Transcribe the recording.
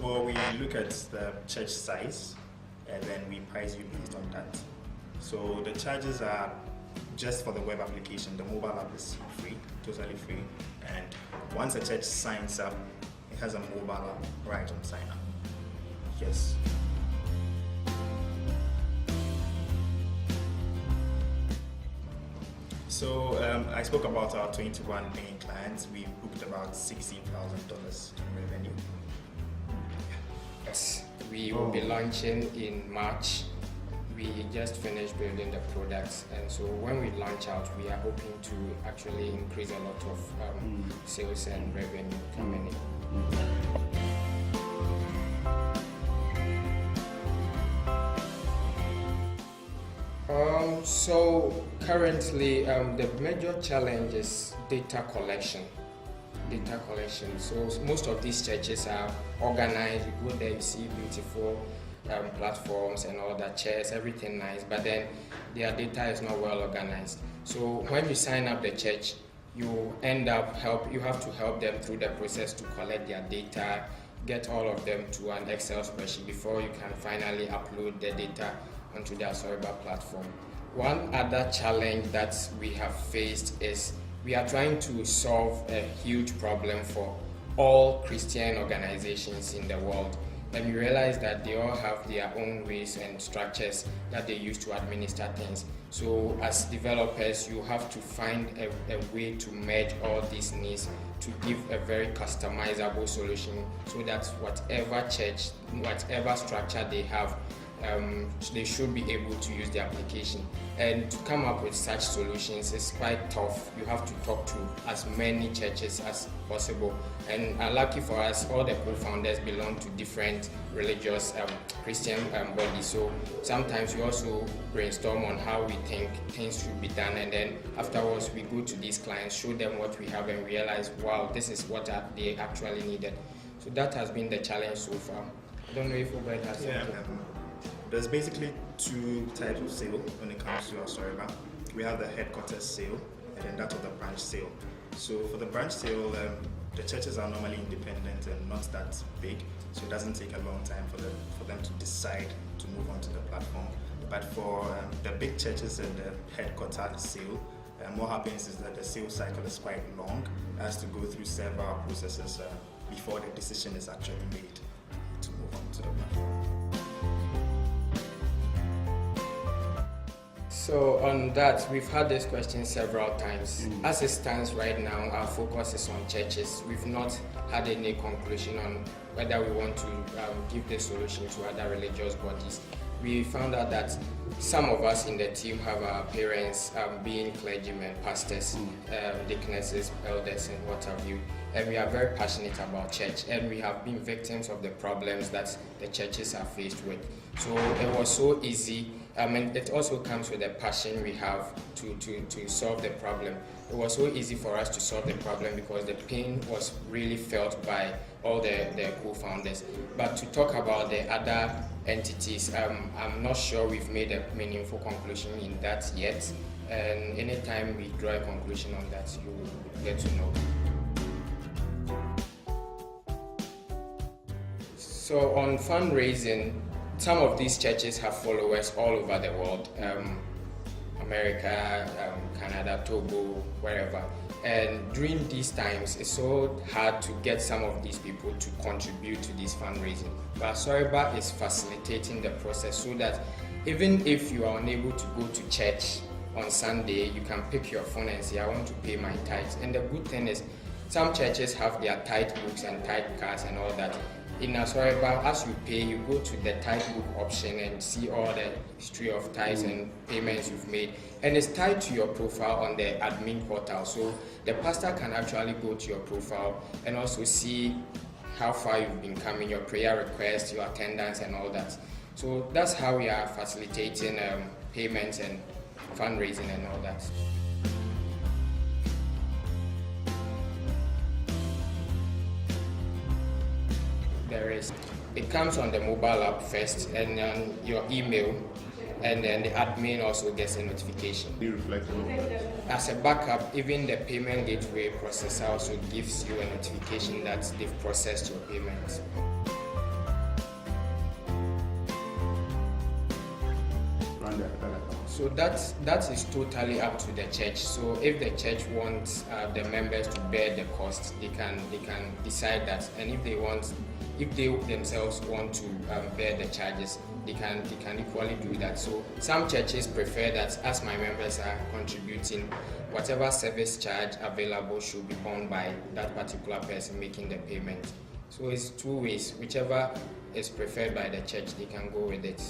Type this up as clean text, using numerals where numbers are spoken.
Well, we look at the church size and then we price you based on that. So the charges are just for the web application. The mobile app is free, totally free. And once a church signs up, it has a mobile app right on sign up. Yes. So I spoke about our 21 main clients. We booked about $16,000 in revenue. Yes, we will be launching in March. We just finished building the products, and so when we launch out, we are hoping to actually increase a lot of sales and revenue coming in. So currently, the major challenge is data collection. So most of these churches are organized. You go there, you see beautiful platforms and all that, chairs, everything nice, but then their data is not well organized. So when you sign up the church, you have to help them through the process to collect their data, get all of them to an Excel spreadsheet before you can finally upload the data onto the Asoriba platform. One other challenge that we have faced is we are trying to solve a huge problem for all Christian organizations in the world. And we realize that they all have their own ways and structures that they use to administer things. So as developers, you have to find a way to merge all these needs to give a very customizable solution so that whatever church, whatever structure they have, they should be able to use the application. And to come up with such solutions is quite tough. You have to talk to as many churches as possible. And lucky for us, all the co-founders belong to different religious Christian bodies. So sometimes we also brainstorm on how we think things should be done. And then afterwards, we go to these clients, show them what we have, and realize, wow, this is what they actually needed. So that has been the challenge so far. I don't know if Obed has something. There's basically two types of sale when it comes to Asoriba. We have the headquarters sale and then that of the branch sale. So for the branch sale, the churches are normally independent and not that big, so it doesn't take a long time for them to decide to move on to the platform. But for the big churches and the headquarters sale, what happens is that the sales cycle is quite long. It has to go through several processes before the decision is actually made to move on to the platform. So on that, we've had this question several times. As it stands right now, our focus is on churches. We've not had any conclusion on whether we want to give this solution to other religious bodies. We found out that some of us in the team have our parents being clergymen, pastors, deaconesses, elders, and what have you. And we are very passionate about church, and we have been victims of the problems that the churches are faced with. So it was so easy. And it also comes with the passion we have to solve the problem. It was so easy for us to solve the problem because the pain was really felt by all the co-founders. But to talk about the other entities, I'm not sure we've made a meaningful conclusion in that yet. And anytime we draw a conclusion on that, you will get to know. So on fundraising, some of these churches have followers all over the world, America, Canada, Togo, wherever. And during these times, it's so hard to get some of these people to contribute to this fundraising. But Asoriba is facilitating the process so that even if you are unable to go to church on Sunday, you can pick your phone and say, I want to pay my tithes. And the good thing is, some churches have their tithe books and tithe cards and all that. In Asoriba, as you pay, you go to the tithe book option and see all the history of tithes and payments you've made. And it's tied to your profile on the admin portal. So the pastor can actually go to your profile and also see how far you've been coming, your prayer requests, your attendance and all that. So that's how we are facilitating payments and fundraising and all that. It comes on the mobile app first, and then your email, and then the admin also gets a notification. Be reflected on that. As a backup, even the payment gateway processor also gives you a notification that they've processed your payment. So that is totally up to the church. So if the church wants the members to bear the cost, they can decide that, and if they themselves want to bear the charges, they can equally do that. So some churches prefer that as my members are contributing, whatever service charge available should be borne by that particular person making the payment. So it's two ways. Whichever is preferred by the church, they can go with it.